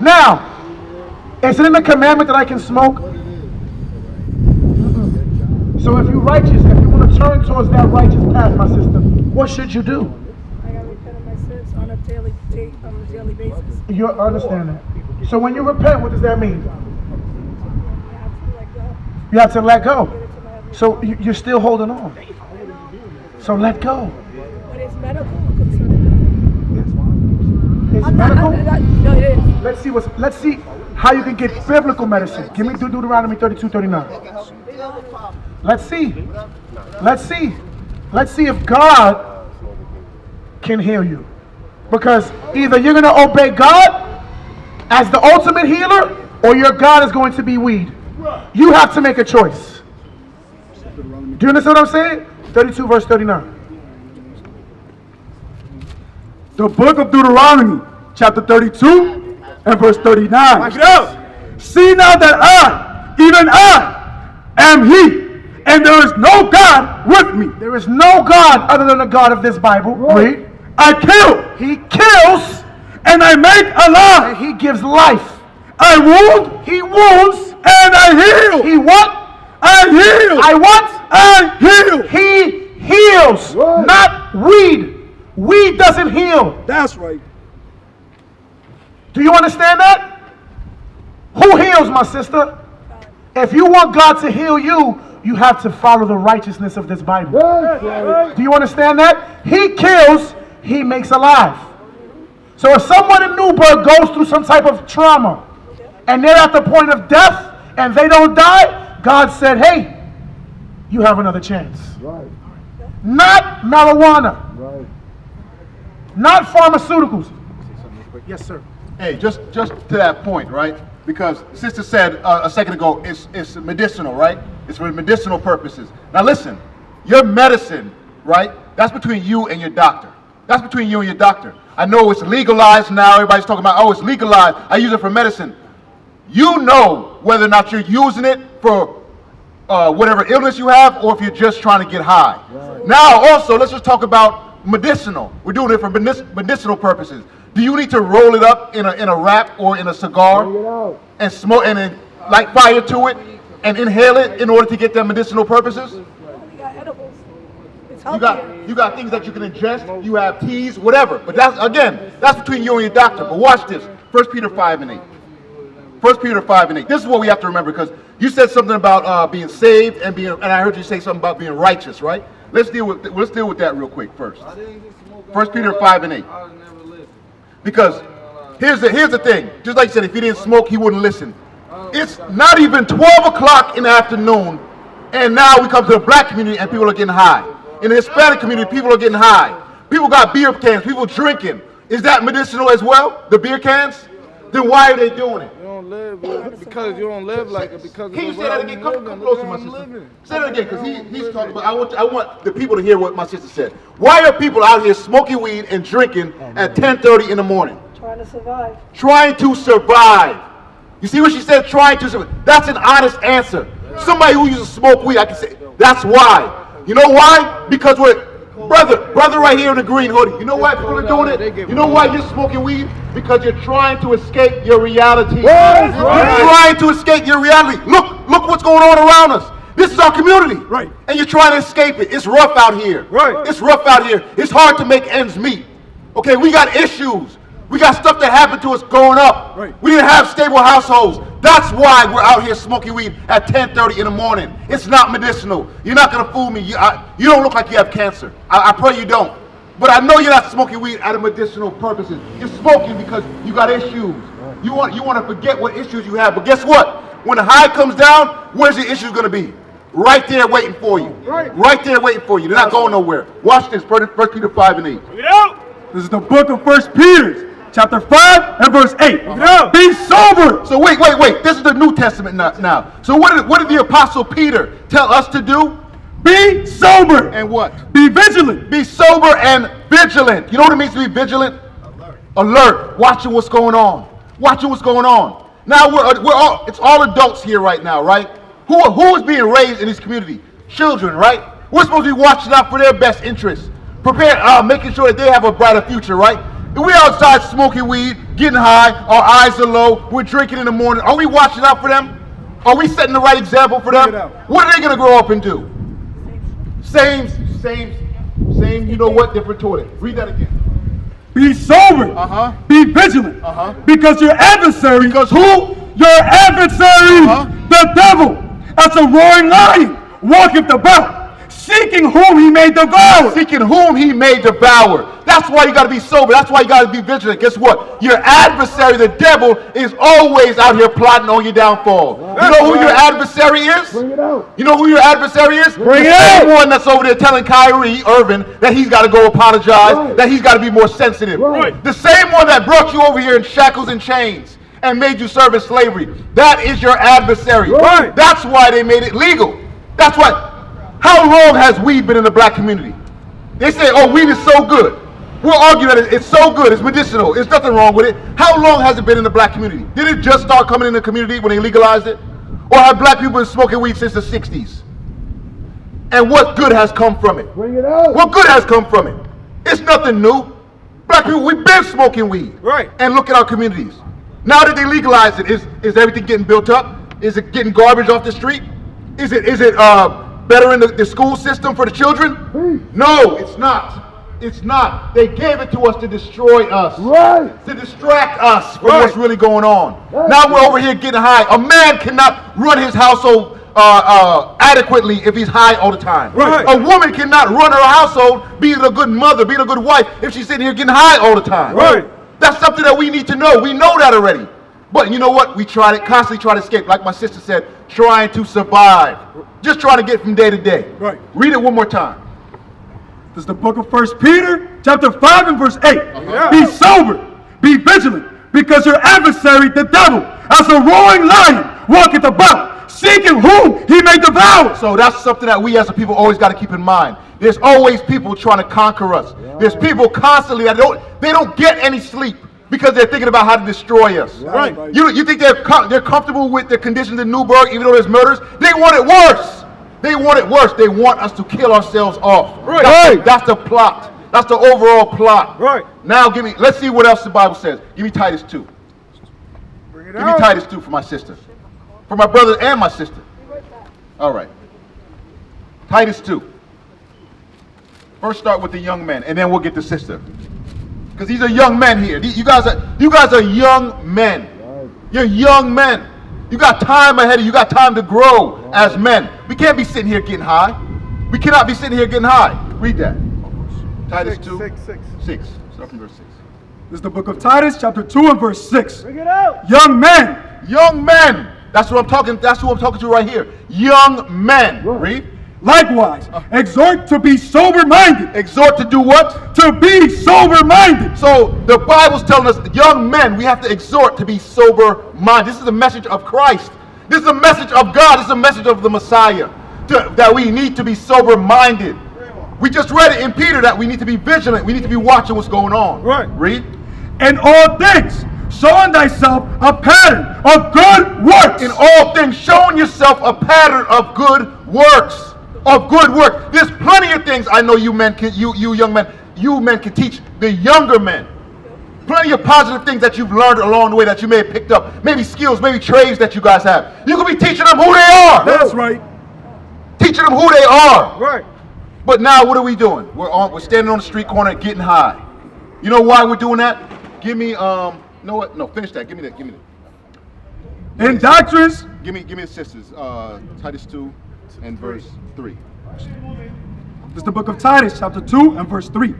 Now, is it in the commandment that I can smoke? So if you're righteous, if you want to turn towards that righteous path, my sister, what should you do? I got to repent of my sins on a daily basis. You understand that? So when you repent, what does that mean? I have to let go. You have to let go. So you're still holding on. So let go. But it's medical concern. It's medical? No, it is. Let's see how you can get biblical medicine. Give me Deuteronomy 32:39. Let's see if God can heal you. Because either you're going to obey God as the ultimate healer, or your God is going to be weed. You have to make a choice. Do you understand what I'm saying? 32 verse 39. The book of Deuteronomy, chapter 32 and verse 39. Watch this. See now that I, even I, am he, and there is no God with me. There is no God other than the God of this Bible. Read. I kill, He kills, and I make alive. and He gives life. I wound, He wounds, and I heal. He what? I heal. I what? I heal. He heals, Right. not weed. Weed doesn't heal. That's right. Do you understand that? Who heals, my sister? If you want God to heal you, you have to follow the righteousness of this Bible. Do you understand that? He kills, He makes alive. So if someone in Newburgh goes through some type of trauma and they're at the point of death and they don't die, God said, hey, you have another chance. Right. Not marijuana. Right. Not pharmaceuticals. Yes, sir. Hey, just to that point, right? Because sister said a second ago, it's medicinal, right? It's for medicinal purposes. Now listen, your medicine, right? That's between you and your doctor. That's between you and your doctor. I know it's legalized now. Everybody's talking about, oh, it's legalized. I use it for medicine. You know whether or not you're using it for whatever illness you have, or if you're just trying to get high. Right. Now, also, let's just talk about medicinal. We're doing it for medicinal purposes. Do you need to roll it up in a wrap or in a cigar and smoke and then light fire to it and inhale it in order to get them medicinal purposes? We got edibles. It's You healthier. got things that you can ingest. You have teas, whatever. But that's between you and your doctor. But watch this. 1 Peter 5:8. 1 Peter 5:8. This is what we have to remember, because you said something about being saved and I heard you say something about being righteous, right? Let's deal with that real quick first. 1 Peter 5:8. Because here's the thing. Just like you said, if he didn't smoke, he wouldn't listen. It's not even 12 o'clock in the afternoon, and now we come to the black community and people are getting high. In the Hispanic community, people are getting high. People got beer cans, people drinking. Is that medicinal as well, the beer cans? Then why are they doing it? You don't live because you don't live like it. Because Can you of say the that way again? I'm Come living. closer, Look my how I'm sister. living. Say that again, because he's talking about. I want the people to hear what my sister said. Why are people out here smoking weed and drinking at 10:30 in the morning? Trying to survive. Trying to survive. You see what she said? Trying to survive. That's an honest answer. Somebody who used to smoke weed, I can say that's why. You know why? Because we're brother right here in the green hoodie. You know why people are doing it? You know why you're smoking weed? Because you're trying to escape your reality. You're trying to escape your reality. Look what's going on around us. This is our community. Right. And you're trying to escape it. It's rough out here. Right. It's rough out here. It's hard to make ends meet. Okay, we got issues. We got stuff that happened to us growing up. Right. We didn't have stable households. That's why we're out here smoking weed at 10:30 in the morning. It's not medicinal. You're not gonna fool me. You don't look like you have cancer. I pray you don't. But I know you're not smoking weed out of medicinal purposes. You're smoking because you got issues. You want to forget what issues you have. But guess what? When the high comes down, where's the issues gonna be? Right there waiting for you. Right there waiting for you. They're not going nowhere. Watch this. 1 Peter 5:8. This is the book of 1 Peter, chapter 5 and verse 8. Be sober. So wait. This is the New Testament now. So what did the Apostle Peter tell us to do? Be sober. And what? Be vigilant. Be sober and vigilant. You know what it means to be vigilant? Alert. Watching what's going on. Watching what's going on. Now it's all adults here right now, right? Who is being raised in this community? Children, right? We're supposed to be watching out for their best interests. Making sure that they have a brighter future, right? If we outside smoking weed, getting high, our eyes are low, we're drinking in the morning, are we watching out for them? Are we setting the right example for them? What are they going to grow up and do? Same, you know what, different toilet. Read that again. Be sober. Be vigilant. Because your adversary, Because who? your adversary, the devil, as a roaring lion, walketh about, seeking whom he may devour. Seeking whom he may devour. That's why you got to be sober. That's why you got to be vigilant. Guess what? Your adversary, the devil, is always out here plotting on your downfall. You know who your adversary is? Bring it out. You know who your adversary is? Bring the it same out. one that's over there telling Kyrie Irvin that he's got to go apologize, that he's got to be more sensitive. The same one that brought you over here in shackles and chains and made you serve in slavery. That is your adversary. That's why they made it legal. That's why. How long has weed been in the black community? They say, oh, weed is so good. We'll argue that it's so good, it's medicinal, there's nothing wrong with it. How long has it been in the black community? Did it just start coming in the community when they legalized it? Or have black people been smoking weed since the 60s? And what good has come from it? Bring it out. What good has come from it? It's nothing new. Black people, we've been smoking weed. Right. And look at our communities. Now that they legalize it, is everything getting built up? Is it getting garbage off the street? Is it better in the school system for the children? No, it's not. It's not. They gave it to us to destroy us. To distract us from what's really going on. Now we're over here getting high. A man cannot run his household adequately if he's high all the time. A woman cannot run her household, being a good mother, being a good wife, if she's sitting here getting high all the time. That's something that we need to know. We know that already. But you know what? We constantly try to escape. Like my sister said, trying to survive. Just trying to get from day to day. Read it one more time. This is the book of 1 Peter, chapter 5 and verse 8. Be sober, be vigilant, because your adversary, the devil, as a roaring lion, walketh about, seeking whom he may devour. So that's something that we as a people always got to keep in mind. There's always people trying to conquer us. There's people constantly that they don't get any sleep because they're thinking about how to destroy us. You think they're comfortable with the conditions in Newburgh, even though there's murders? They want it worse. They want it worse. They want us to kill ourselves off. That's the plot. That's the overall plot. Now let's see what else the Bible says. Give me Titus 2. Give me Titus 2 for my sister. For my brother and my sister. All right. Titus 2. First start with the young men, and then we'll get the sister. Because these are young men here. You guys are young men. You're young men. You got time ahead of you. You got time to grow as men. We can't be sitting here getting high. We cannot be sitting here getting high. Read that. Titus 2. 6. Start from verse 6. This is the book of Titus, chapter 2 and verse 6. Bring it out. Young men. Young men. That's what I'm talking. That's who I'm talking to right here. Young men. Read. Likewise, exhort to be sober-minded. Exhort to do what? To be sober-minded. So the Bible's telling us, young men, we have to exhort to be sober-minded. This is the message of Christ. This is a message of God. This is a message of the Messiah. That we need to be sober-minded. We just read it in Peter that we need to be vigilant. We need to be watching what's going on. Read. In all things, showing thyself a pattern of good works. In all things, showing yourself a pattern of good works. Of good work. There's plenty of things I know you men can, you young men, you men can teach the younger men. Plenty of positive things that you've learned along the way that you may have picked up. Maybe skills, maybe trades that you guys have. You can be teaching them who they are. That's right. Teaching them who they are. But now what are we doing? We're standing on the street corner getting high. You know why we're doing that? Give me no, finish that. Give me that. In doctrines. Give me the sisters. Titus 2 and verse 3. This is the book of Titus, chapter 2 and verse 3.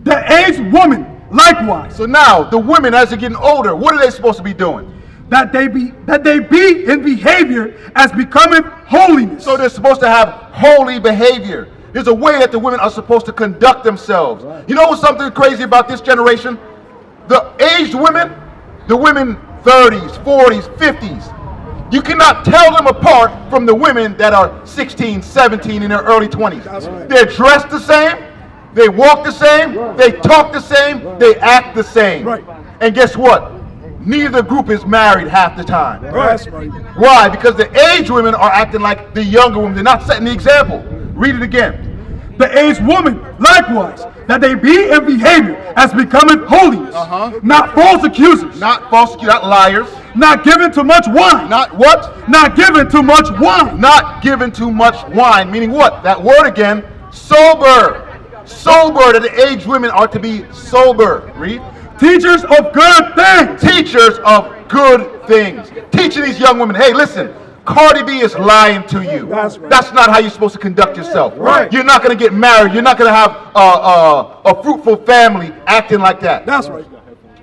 The aged woman likewise. So now the women, as they're getting older, what are they supposed to be doing? That they be in behavior as becoming holiness. So they're supposed to have holy behavior. There's a way that the women are supposed to conduct themselves. You know what's something crazy about this generation? The aged women, the women 30s, 40s, 50s, you cannot tell them apart from the women that are 16, 17, in their early 20s. They're dressed the same, they walk the same, they talk the same, they act the same. And guess what? Neither group is married half the time. Why? Because the aged women are acting like the younger women. They're not setting the example. Read it again. The aged woman, likewise, that they be in behavior as becometh holiness, not false accusers, Not false, not liars. not given to much wine, Not what? not given to much wine, Not given too much wine. Meaning what? That word again, sober. Sober, that the aged women are to be sober. Read. teachers of good things. Teachers of good things. Teaching these young women, hey, listen, Cardi B is lying to you. That's right. That's not how you're supposed to conduct yourself. Right. You're not going to get married. You're not going to have a fruitful family acting like that. That's right.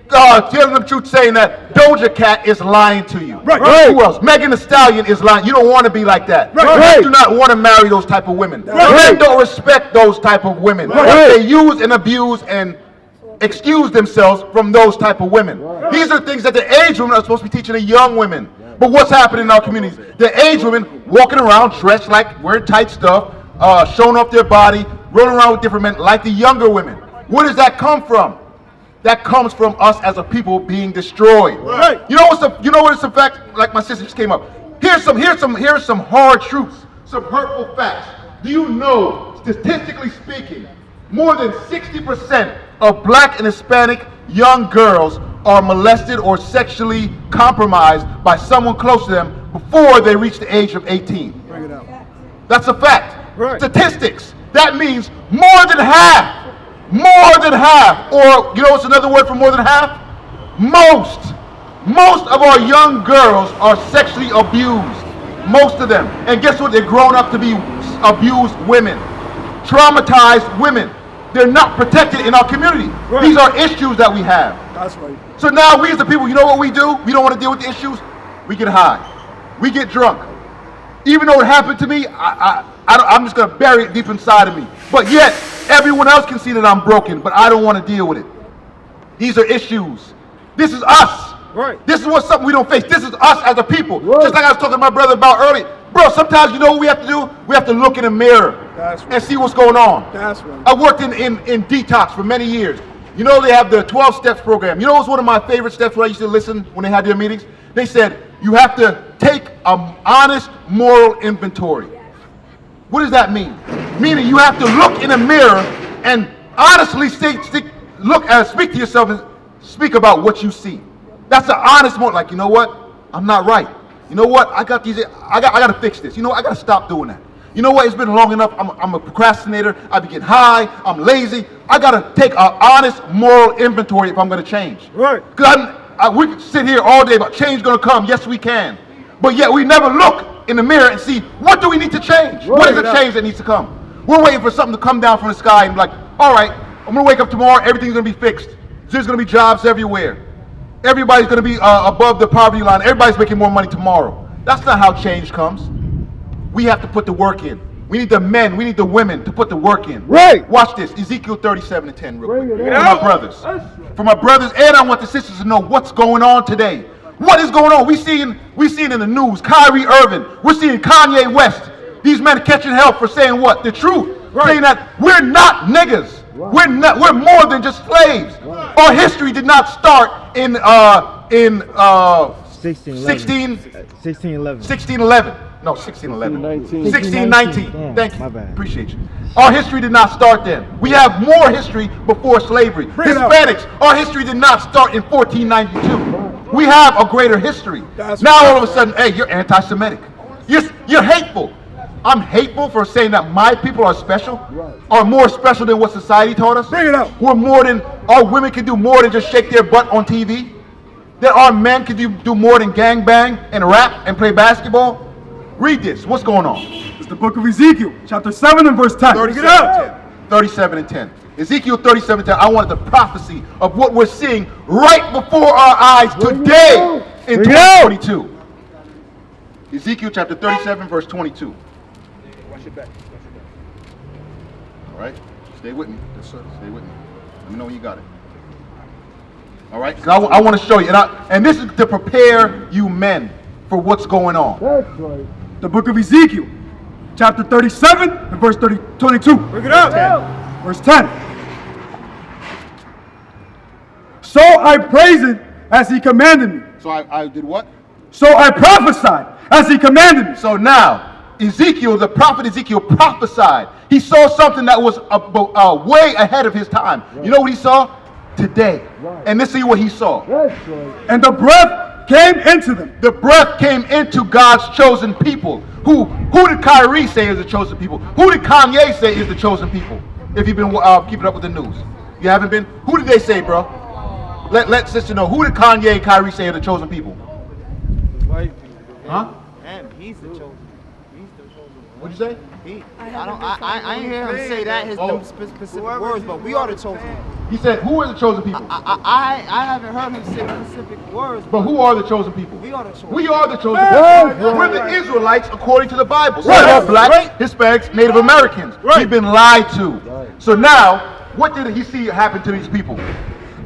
Telling the truth, saying that Doja Cat is lying to you. Right. Right. Who else? Megan Thee Stallion is lying. You don't want to be like that. Right. Men Right. do not want to marry those type of women. Right. Men don't respect those type of women. Right. They use and abuse and excuse themselves from those type of women. These are things that the aged women are supposed to be teaching the young women. But what's happening in our communities? The aged women walking around dressed like wearing tight stuff, showing off their body, rolling around with different men like the younger women. Where does that come from? That comes from us as a people being destroyed. Right. You know what it's a fact? Like my sister just came up. Here's some hard truths, some hurtful facts. Do you know, statistically speaking, more than 60% of black and Hispanic young girls are molested or sexually compromised by someone close to them before they reach the age of 18. Bring it out. That's a fact. Right. Statistics. That means more than half. More than half. Or, you know what's another word for more than half? Most. Most of our young girls are sexually abused. Most of them. And guess what? They're grown up to be abused women. Traumatized women. They're not protected in our community. Right. These are issues that we have. That's right. So now we as the people, you know what we do? We don't want to deal with the issues. We get high. We get drunk. Even though it happened to me, I'm just going to bury it deep inside of me. But yet, everyone else can see that I'm broken, but I don't want to deal with it. These are issues. This is us. Right. This is something we don't face. This is us as a people. Right. Just like I was talking to my brother about earlier. Bro, sometimes you know what we have to do? We have to look in the mirror and see what's going on. That's right. I worked in detox for many years. You know they have the 12 steps program. You know what's one of my favorite steps where I used to listen when they had their meetings? They said, you have to take an honest moral inventory. What does that mean? Meaning you have to look in the mirror and honestly speak to yourself and speak about what you see. That's an honest moment. Like, you know what? I'm not right. You know what? I got to fix this. You know what? I got to stop doing that. You know what? It's been long enough. I'm a procrastinator. I be getting high. I'm lazy. I got to take an honest moral inventory if I'm going to change. Right. Because we can sit here all day about change going to come. Yes, we can. But yet we never look in the mirror and see, what do we need to change? Right. What is the change that needs to come? We're waiting for something to come down from the sky and be like, all right, I'm going to wake up tomorrow. Everything's going to be fixed. There's going to be jobs everywhere. Everybody's going to be above the poverty line. Everybody's making more money tomorrow. That's not how change comes. We have to put the work in. We need the men, we need the women to put the work in. Right. Watch this, Ezekiel 37:10 real quick. For out. my brothers. For my brothers, and I want the sisters to know what's going on today. What is going on? We seeing in the news, Kyrie Irving. We're seeing Kanye West. These men are catching hell for saying what? The truth. Right. Saying that we're not niggas. Right. We're more than just slaves. Right. Our history did not start in 1611. No, 1611. 1619. Thank you. Appreciate you. Our history did not start then. We have more history before slavery. Hispanics, our history did not start in 1492. We have a greater history. Now all of a sudden, hey, you're anti-Semitic. You're hateful. I'm hateful for saying that my people are special, are more special than what society taught us. Bring it out. Our women can do more than just shake their butt on TV. That our men can do more than gangbang and rap and play basketball. Read this. What's going on? It's the book of Ezekiel, chapter 7 and verse 10. 37 and 10. Ezekiel 37 and 10. I wanted the prophecy of what we're seeing right before our eyes today in 2022. Ezekiel chapter 37, verse 22. Watch your back. All right. Stay with me. Yes, sir. Stay with me. Let me know when you got it. All right. Because I want to show you. And this is to prepare you men for what's going on. That's right. The book of Ezekiel, chapter 37 and verse 22. Bring it out. 10. Verse 10. So I praised it as he commanded me. So I did what? So I prophesied as he commanded me. So now, Ezekiel, the prophet Ezekiel prophesied. He saw something that was way ahead of his time. You know what he saw? Today. And this is what he saw. And the breath came into them. The breath came into God's chosen people. Who did Kyrie say is the chosen people? Who did Kanye say is the chosen people? If you've been keeping up with the news. You haven't been? Who did they say, bro? Let sister know. Who did Kanye and Kyrie say are the chosen people? White people. Huh? And he's the chosen. He's the chosen. What'd you say? I ain't hear him say that them specific words, but we are the chosen. He said, who are the chosen people? I haven't heard him say specific words. But who are the chosen people? We are the chosen. We are the chosen people. We're the Israelites according to the Bible. So we're black, Hispanics, Native Americans. We've been lied to. So now, what did he see happen to these people?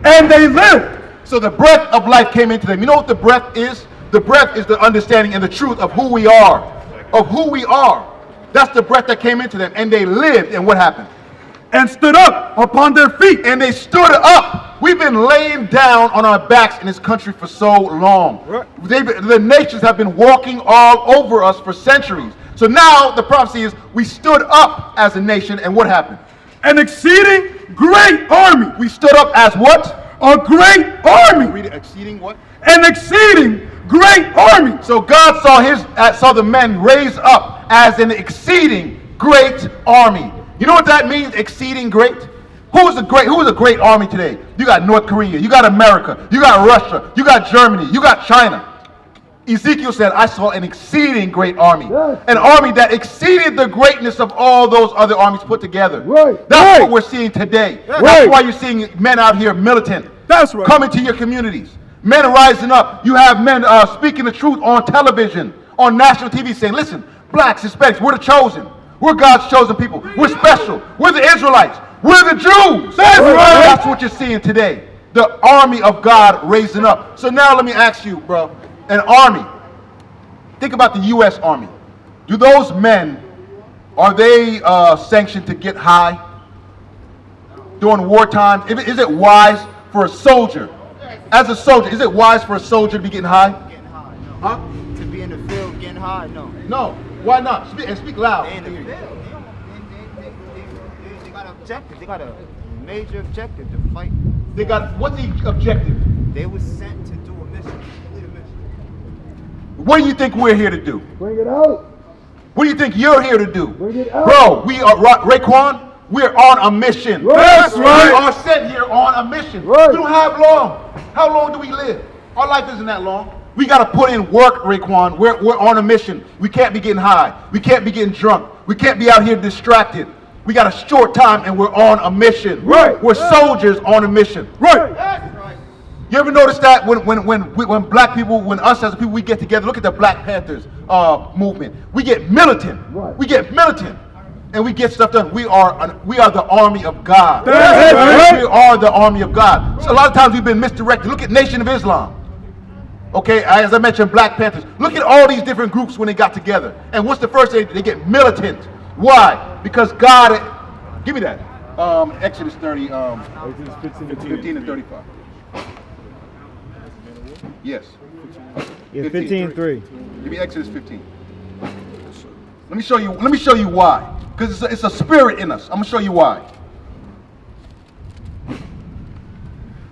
And they lived. So the breath of life came into them. You know what the breath is? The breath is the understanding and the truth of who we are. Of who we are. That's the breath that came into them. And they lived. And what happened? And stood up upon their feet. And they stood up. We've been laying down on our backs in this country for so long. The nations have been walking all over us for centuries. So now the prophecy is we stood up as a nation. And what happened? An exceeding great army. We stood up as what? A great army. Read it. Exceeding what? An exceeding great army. So God saw the men raise up as an exceeding great army. You know what that means? Exceeding great. Who is a great army today? You got North Korea. You got America. You got Russia. You got Germany. You got China. Ezekiel said, I saw an exceeding great army. An army that exceeded the greatness of all those other armies put together. That's what we're seeing today. That's why you're seeing men out here militant. That's right. Coming to your communities. Men rising up. You have men speaking the truth on television, on national TV saying, listen, blacks, Hispanics, we're the chosen. We're God's chosen people. We're special. We're the Israelites. We're the Jews. That's right. That's what you're seeing today. The army of God raising up. So now let me ask you, bro. An army. Think about the U.S. Army. Do those men, are they sanctioned to get high during wartime? Is it wise for a soldier, as a soldier, is it wise for a soldier to be getting high? Getting high, no. Huh? To be in the field getting high, no. No. Why not? Speak loud. They in the field. They got an objective. They got a major objective to fight. They got, what's the objective? They was sent to do a mission. Complete a mission. What do you think we're here to do? Bring it out. What do you think you're here to do? Bring it out. Bro, we are, Raekwon, we're on a mission. That's right. We are sent here on a mission. Right. We don't have long. How long do we live? Our life isn't that long. We got to put in work, Raekwon. We're on a mission. We can't be getting high. We can't be getting drunk. We can't be out here distracted. We got a short time and we're on a mission. Right. We're soldiers on a mission. Right. You ever notice that when black people, when us as a people, we get together, look at the Black Panthers movement. We get militant. Right. We get militant. And we get stuff done. We are the army of God. That's right. We are the army of God. So a lot of times we've been misdirected. Look at Nation of Islam. Okay, as I mentioned, Black Panthers. Look at all these different groups when they got together. And what's the first thing? They get militant. Why? Because God, give me that. Exodus 30, 15 and 35. Yes. Yeah, 15:3. Give me Exodus 15. Let me show you why. Because it's a spirit in us. I'm gonna show you why.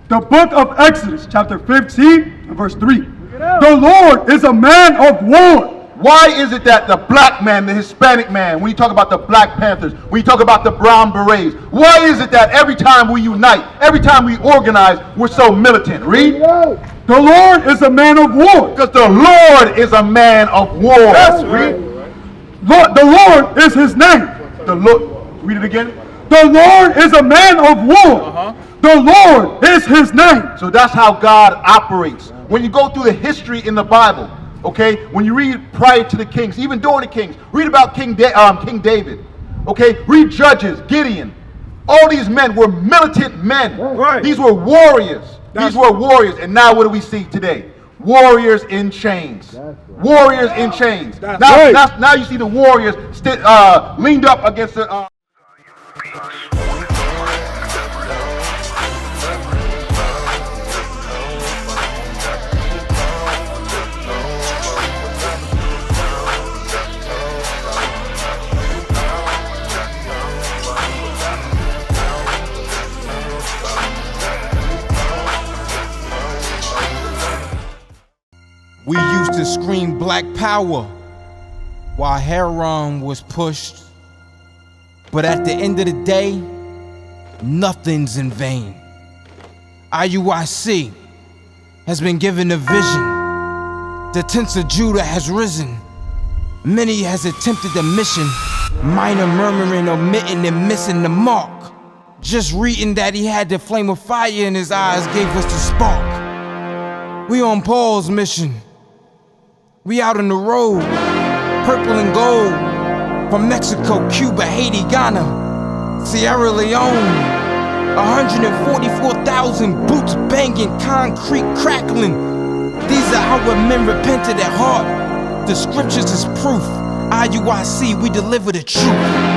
The book of Exodus, chapter 15, and verse 3. The Lord is a man of war. Why is it that the black man, the Hispanic man, when you talk about the Black Panthers, when you talk about the Brown Berets, why is it that every time we unite, every time we organize, we're so militant? Read. The Lord is a man of war. Because the Lord is a man of war. That's Read. Lord, the Lord is his name. The Lord. Read it again. The Lord is a man of war. The Lord is his name. So that's how God operates. When you go through the history in the Bible, okay, when you read prior to the kings, even during the kings, read about King David, okay, read Judges, Gideon. All these men were militant men. Right. These were warriors. These were warriors. And now what do we see today? Warriors in chains. Warriors in chains. Now you see the warriors leaned up against the... to scream black power while heroin was pushed. But at the end of the day, nothing's in vain. IUIC has been given a vision. The tents of Judah has risen. Many has attempted the mission, minor murmuring, omitting, and missing the mark. Just reading that he had the flame of fire in his eyes gave us the spark. We on Paul's mission. We out on the road, purple and gold, from Mexico, Cuba, Haiti, Ghana, Sierra Leone. 144,000 boots banging, concrete crackling. These are our men repented at heart. The scriptures is proof. IUIC, we deliver the truth.